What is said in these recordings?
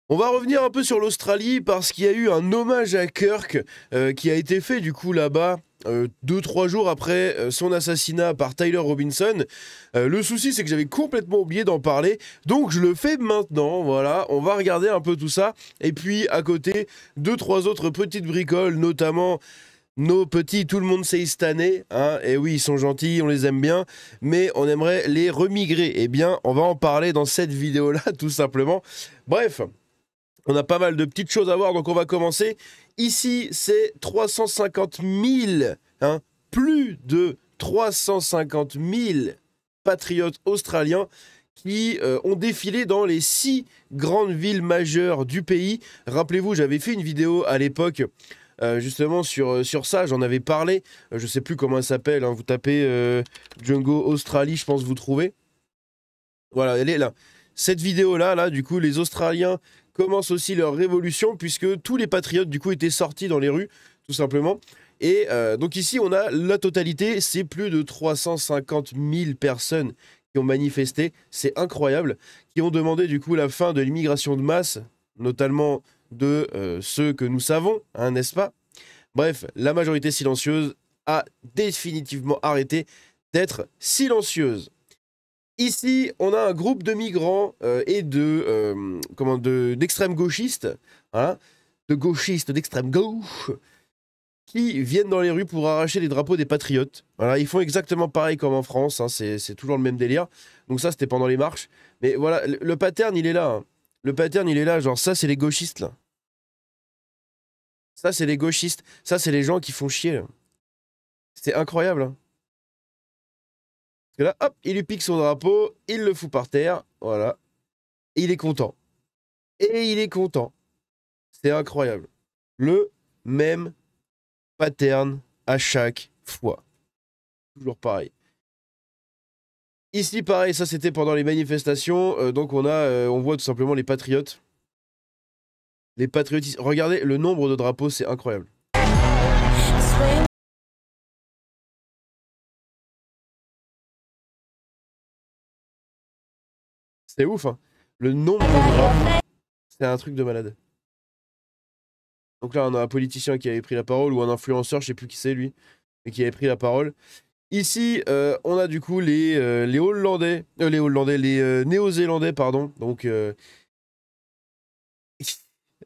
On va revenir un peu sur l'Australie parce qu'il y a eu un hommage à Kirk qui a été fait du coup là-bas 2-3 jours après son assassinat par Tyler Robinson. Le souci c'est que j'avais complètement oublié d'en parler, donc je le fais maintenant, voilà, on va regarder un peu tout ça. Et puis à côté, 2-3 autres petites bricoles, notamment nos petits tout le monde sait cette année, hein, et oui ils sont gentils, on les aime bien, mais on aimerait les remigrer. Eh bien on va en parler dans cette vidéo-là tout simplement. Bref. On a pas mal de petites choses à voir, donc on va commencer. Ici, c'est 350 000, hein, plus de 350 000 patriotes australiens qui ont défilé dans les 6 grandes villes majeures du pays. Rappelez-vous, j'avais fait une vidéo à l'époque justement sur ça, j'en avais parlé. Je sais plus comment elle s'appelle, hein, vous tapez Django Australie, je pense que vous trouvez. Voilà, elle est là. Cette vidéo-là, là, du coup, les Australiens commencent aussi leur révolution puisque tous les patriotes, du coup, étaient sortis dans les rues, tout simplement. Et donc ici, on a la totalité, c'est plus de 350 000 personnes qui ont manifesté, c'est incroyable, qui ont demandé, du coup, la fin de l'immigration de masse, notamment de ceux que nous savons, hein, n'est-ce pas? Bref, la majorité silencieuse a définitivement arrêté d'être silencieuse. Ici, on a un groupe de migrants et d'extrême gauchistes, hein, de gauchistes d'extrême gauche, qui viennent dans les rues pour arracher les drapeaux des patriotes. Voilà, ils font exactement pareil comme en France, hein, c'est toujours le même délire. Donc ça, c'était pendant les marches. Mais voilà, le pattern, il est là. Hein. Le pattern, il est là. Genre, ça, c'est les gauchistes, là. Ça, c'est les gauchistes. Ça, c'est les gens qui font chier, là. C'est incroyable, hein. Parce que là, hop, il lui pique son drapeau, il le fout par terre, voilà. Et il est content. Et il est content. C'est incroyable. Le même pattern à chaque fois. Toujours pareil. Ici, pareil, ça c'était pendant les manifestations. Donc on voit tout simplement les patriotes. Les patriotes. Regardez le nombre de drapeaux, c'est incroyable. C'est ouf, hein. Le nombre de drapeaux, c'est un truc de malade. Donc là, on a un politicien qui avait pris la parole, ou un influenceur, je sais plus qui c'est lui, mais qui avait pris la parole. Ici, on a du coup les Hollandais, les Néo-Zélandais, pardon. Donc,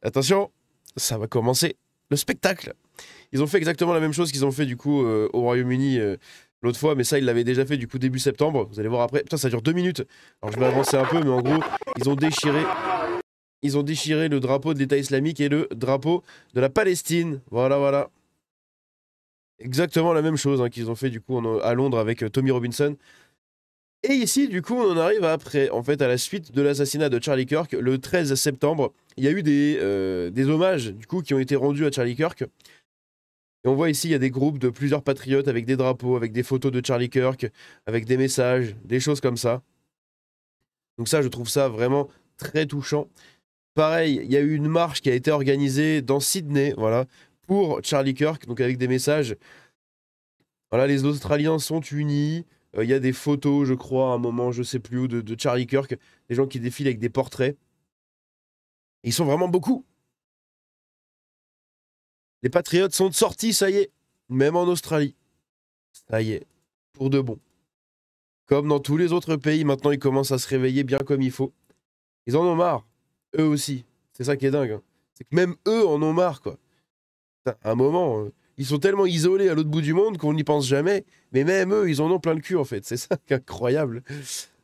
attention, ça va commencer le spectacle. Ils ont fait exactement la même chose qu'ils ont fait du coup au Royaume-Uni l'autre fois, mais ça, ils l'avaient déjà fait du coup début septembre. Vous allez voir après. Putain, ça dure 2 minutes. Alors, je vais avancer un peu, mais en gros, ils ont déchiré le drapeau de l'État islamique et le drapeau de la Palestine. Voilà, voilà. Exactement la même chose hein, qu'ils ont fait du coup à Londres avec Tommy Robinson. Et ici, du coup, on en arrive après, en fait, à la suite de l'assassinat de Charlie Kirk, le 13 septembre. Il y a eu des hommages, du coup, qui ont été rendus à Charlie Kirk. Et on voit ici, il y a des groupes de plusieurs patriotes avec des drapeaux, avec des photos de Charlie Kirk, avec des messages, des choses comme ça. Donc ça, je trouve ça vraiment très touchant. Pareil, il y a eu une marche qui a été organisée dans Sydney, voilà, pour Charlie Kirk, donc avec des messages. Voilà, les Australiens sont unis. Il y a des photos, je crois, à un moment, je sais plus où, de Charlie Kirk. Des gens qui défilent avec des portraits. Et ils sont vraiment beaucoup. Les Patriotes sont sortis, ça y est. Même en Australie. Ça y est. Pour de bon. Comme dans tous les autres pays, maintenant, ils commencent à se réveiller bien comme il faut. Ils en ont marre. Eux aussi. C'est ça qui est dingue. Hein. C'est que même eux en ont marre, quoi. À un moment, ils sont tellement isolés à l'autre bout du monde qu'on n'y pense jamais. Mais même eux, ils en ont plein le cul, en fait. C'est ça qui est incroyable.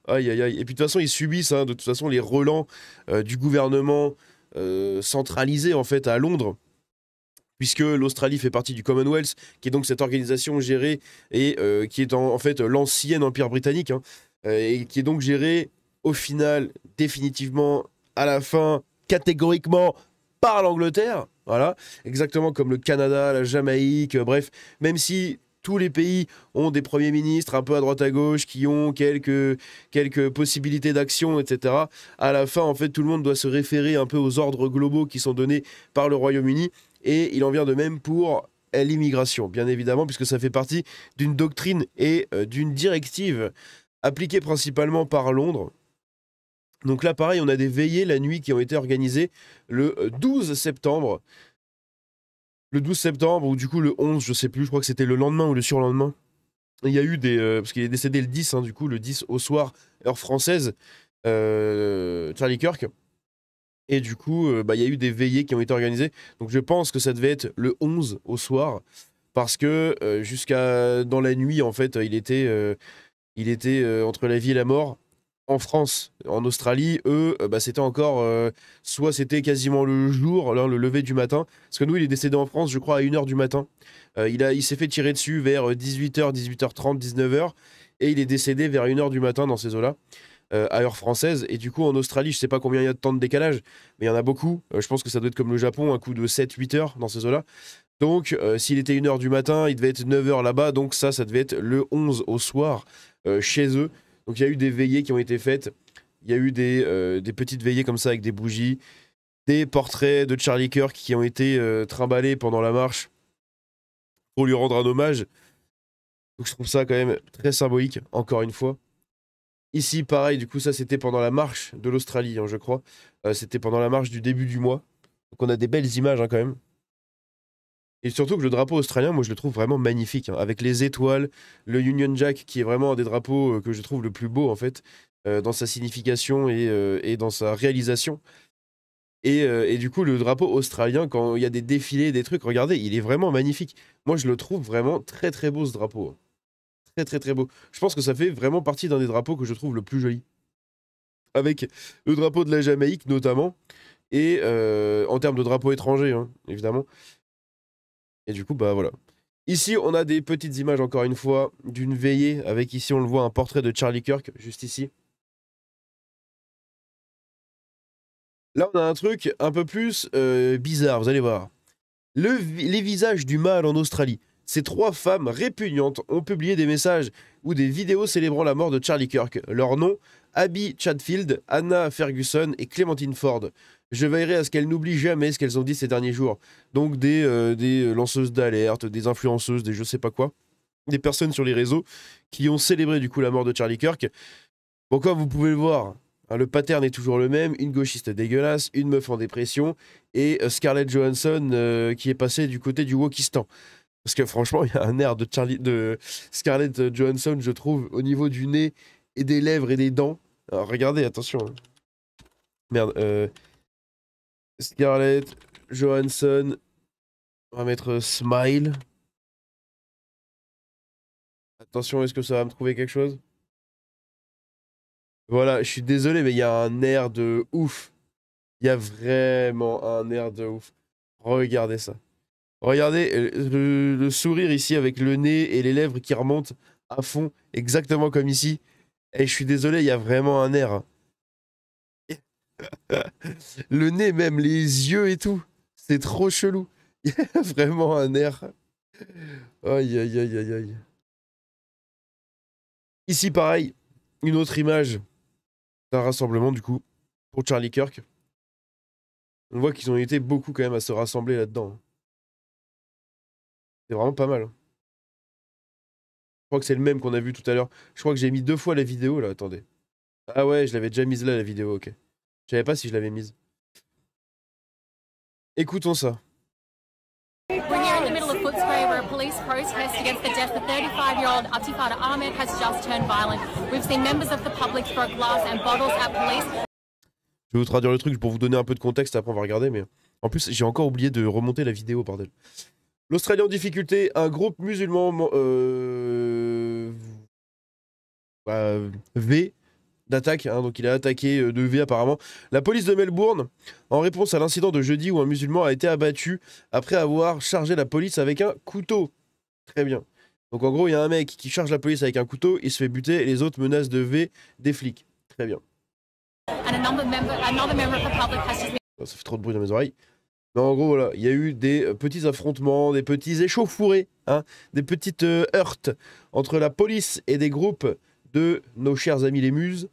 Aïe, aïe, aïe. Et puis de toute façon, ils subissent, hein, de toute façon, les relents du gouvernement centralisé, en fait, à Londres. Puisque l'Australie fait partie du Commonwealth, qui est donc cette organisation gérée et qui est en fait l'ancien empire britannique, hein, et qui est donc gérée au final, définitivement, à la fin, catégoriquement, par l'Angleterre. Voilà, exactement comme le Canada, la Jamaïque, bref, même si tous les pays ont des premiers ministres un peu à droite à gauche qui ont quelques possibilités d'action, etc. À la fin, en fait, tout le monde doit se référer un peu aux ordres globaux qui sont donnés par le Royaume-Uni. Et il en vient de même pour l'immigration, bien évidemment, puisque ça fait partie d'une doctrine et d'une directive appliquée principalement par Londres, Donc là, pareil, on a des veillées la nuit qui ont été organisées le 12 septembre. Le 12 septembre, ou du coup le 11, je sais plus, je crois que c'était le lendemain ou le surlendemain. Il y a eu des... parce qu'il est décédé le 10, hein, du coup, le 10 au soir, heure française, Charlie Kirk. Et du coup, il y a eu des veillées qui ont été organisées. Donc je pense que ça devait être le 11 au soir, parce que jusqu'à dans la nuit, en fait, il était entre la vie et la mort. En France, en Australie, eux, c'était encore... soit c'était quasiment le jour, là, le lever du matin. Parce que nous, il est décédé en France, je crois, à 1h du matin. Il s'est fait tirer dessus vers 18h, 18h30, 19h. Et il est décédé vers 1h du matin dans ces eaux-là, à heure française. Et du coup, en Australie, je sais pas combien il y a de temps de décalage, mais il y en a beaucoup. Je pense que ça doit être comme le Japon, un coup de 7-8 heures dans ces eaux-là. Donc, s'il était 1h du matin, il devait être 9h là-bas. Donc ça devait être le 11 au soir, chez eux. Donc il y a eu des veillées qui ont été faites. Il y a eu des petites veillées comme ça avec des bougies. Des portraits de Charlie Kirk qui ont été trimballés pendant la marche pour lui rendre un hommage. Donc je trouve ça quand même très symbolique, encore une fois. Ici, pareil, du coup, ça c'était pendant la marche de l'Australie, hein, je crois. C'était pendant la marche du début du mois. Donc on a des belles images, hein, quand même. Et surtout que le drapeau australien, moi je le trouve vraiment magnifique, hein, avec les étoiles, le Union Jack qui est vraiment un des drapeaux que je trouve le plus beau en fait, dans sa signification et dans sa réalisation. Et du coup le drapeau australien, quand il y a des défilés, des trucs, regardez, il est vraiment magnifique. Moi je le trouve vraiment très très beau ce drapeau, hein. Très très très beau. Je pense que ça fait vraiment partie d'un des drapeaux que je trouve le plus joli. Avec le drapeau de la Jamaïque notamment, et en termes de drapeau étranger, hein, évidemment. Et du coup, voilà. Ici, on a des petites images, encore une fois, d'une veillée, avec ici, on le voit, un portrait de Charlie Kirk, juste ici. Là, on a un truc un peu plus bizarre, vous allez voir. Les visages du mal en Australie. Ces 3 femmes répugnantes ont publié des messages ou des vidéos célébrant la mort de Charlie Kirk. Leurs noms, Abby Chatfield, Anna Ferguson et Clémentine Ford. Je veillerai à ce qu'elles n'oublient jamais ce qu'elles ont dit ces derniers jours. Donc des lanceuses d'alerte, des influenceuses, des je sais pas quoi. Des personnes sur les réseaux qui ont célébré du coup la mort de Charlie Kirk. Bon, comme vous pouvez le voir, hein, le pattern est toujours le même. Une gauchiste dégueulasse, une meuf en dépression et Scarlett Johansson qui est passée du côté du wokistan. Parce que franchement, il y a un air de Scarlett Johansson, je trouve, au niveau du nez et des lèvres et des dents. Alors, regardez, attention, hein. Merde, Scarlett Johansson. On va mettre smile. Attention, est-ce que ça va me trouver quelque chose? Voilà, je suis désolé, mais il y a un air de ouf. Il y a vraiment un air de ouf. Regardez ça. Regardez le sourire ici avec le nez et les lèvres qui remontent à fond, exactement comme ici. Et je suis désolé, il y a vraiment un air, hein. Le nez, même les yeux et tout. C'est trop chelou. Il y a vraiment un air. Aïe, aïe, aïe, aïe, aïe. Ici, pareil, une autre image d'un rassemblement, du coup, pour Charlie Kirk. On voit qu'ils ont été beaucoup quand même à se rassembler là-dedans, hein. C'est vraiment pas mal, hein. Je crois que c'est le même qu'on a vu tout à l'heure. Je crois que j'ai mis 2 fois la vidéo, là, attendez. Ah ouais, je l'avais déjà mise là, la vidéo, ok. Je savais pas si je l'avais mise. Écoutons ça. We're here in the middle of Footscray where a police protest against the death of 35-year-old Atifada Ahmed has just turned violent. We've seen members of the public throw glass and bottles at police. Je vais vous traduire le truc pour vous donner un peu de contexte, après on va regarder, mais... En plus, j'ai encore oublié de remonter la vidéo, bordel. L'Australie en difficulté, un groupe musulman V d'attaque, hein, donc il a attaqué de V apparemment. La police de Melbourne, en réponse à l'incident de jeudi où un musulman a été abattu après avoir chargé la police avec un couteau. Très bien. Donc en gros, il y a un mec qui charge la police avec un couteau, il se fait buter et les autres menacent de V des flics. Très bien. Oh, ça fait trop de bruit dans mes oreilles. Mais en gros, voilà, il y a eu des petits affrontements, des petits échauffourées, hein, des petites heurtes entre la police et des groupes de nos chers amis les muses.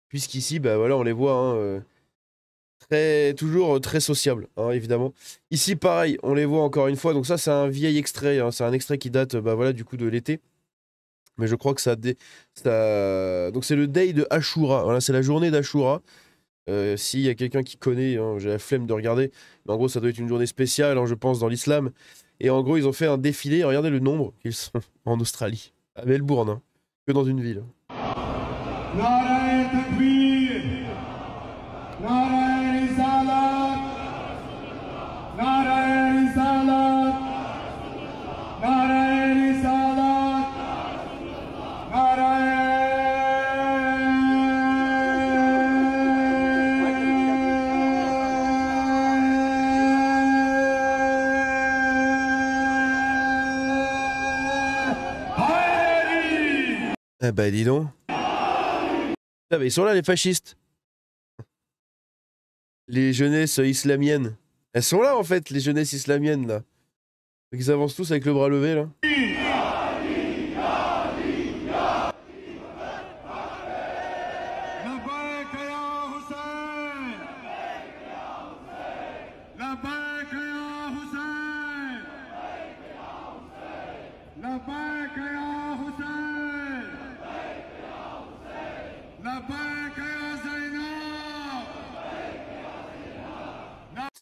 Puisqu'ici, voilà, on les voit, hein, toujours très sociables, hein, évidemment. Ici, pareil, on les voit encore une fois. Donc ça, c'est un vieil extrait, hein, c'est un extrait qui date, voilà, du coup, de l'été. Mais je crois que donc c'est le day de Ashura. Voilà, c'est la journée d'Ashura. S'il y a quelqu'un qui connaît, hein, j'ai la flemme de regarder. Mais en gros, ça doit être une journée spéciale, hein, je pense, dans l'islam. Et en gros, ils ont fait un défilé. Regardez le nombre qu'ils sont en Australie. À Melbourne, hein, que dans une ville. Ah bah dis donc. Ah bah ils sont là les fascistes. Les jeunesses islamiennes. Elles sont là en fait, les jeunesses islamiennes là. Ils avancent tous avec le bras levé là.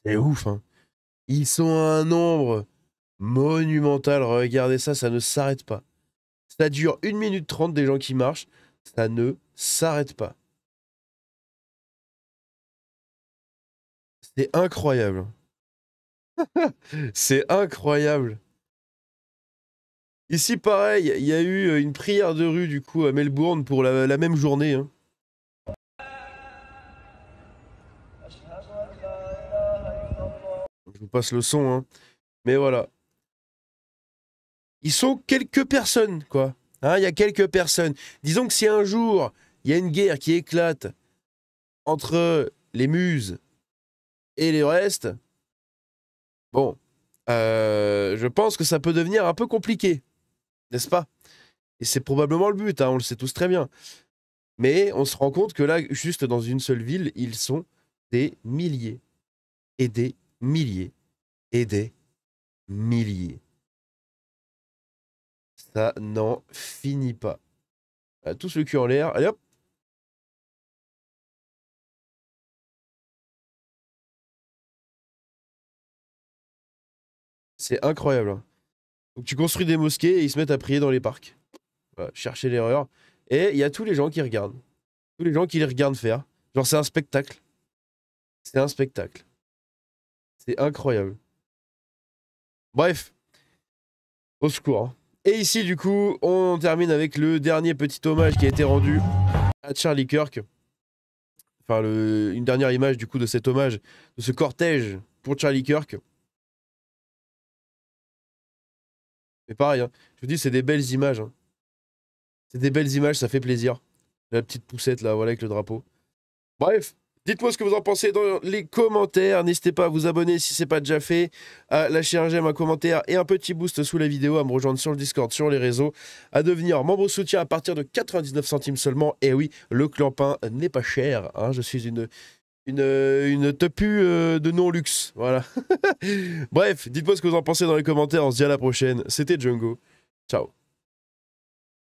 C'est ouf, hein. Ils sont à un nombre monumental. Regardez ça, ça ne s'arrête pas. Ça dure 1 minute 30 des gens qui marchent. Ça ne s'arrête pas. C'est incroyable. C'est incroyable. Ici, pareil, il y a eu une prière de rue, du coup, à Melbourne pour la même journée, hein. Je vous passe le son, hein. Mais voilà. Ils sont quelques personnes, quoi. Hein, il y a quelques personnes. Disons que si un jour, il y a une guerre qui éclate entre les muses et les restes, bon, je pense que ça peut devenir un peu compliqué, n'est-ce pas? Et c'est probablement le but, hein, on le sait tous très bien. Mais on se rend compte que là, juste dans une seule ville, ils sont des milliers. Et des milliers. Et des milliers. Ça n'en finit pas. Tous le cul en l'air. Allez hop. C'est incroyable, hein. Donc tu construis des mosquées et ils se mettent à prier dans les parcs. Voilà, chercher l'erreur. Et il y a tous les gens qui regardent. Tous les gens qui les regardent faire. Genre c'est un spectacle. C'est un spectacle. C'est incroyable. Bref. Au secours, hein. Et ici, du coup, on termine avec le dernier petit hommage qui a été rendu à Charlie Kirk. Enfin, une dernière image, du coup, de cet hommage, de ce cortège pour Charlie Kirk. Mais pareil, hein, je vous dis, c'est des belles images, hein. C'est des belles images, ça fait plaisir. La petite poussette, là, voilà, avec le drapeau. Bref. Dites-moi ce que vous en pensez dans les commentaires. N'hésitez pas à vous abonner si ce n'est pas déjà fait, à lâcher un j'aime, un commentaire et un petit boost sous la vidéo, à me rejoindre sur le Discord, sur les réseaux, à devenir membre soutien à partir de 99 centimes seulement. Et oui, le clampin n'est pas cher, hein. Je suis une tepu de non-luxe. Voilà. Bref, dites-moi ce que vous en pensez dans les commentaires. On se dit à la prochaine. C'était Django. Ciao.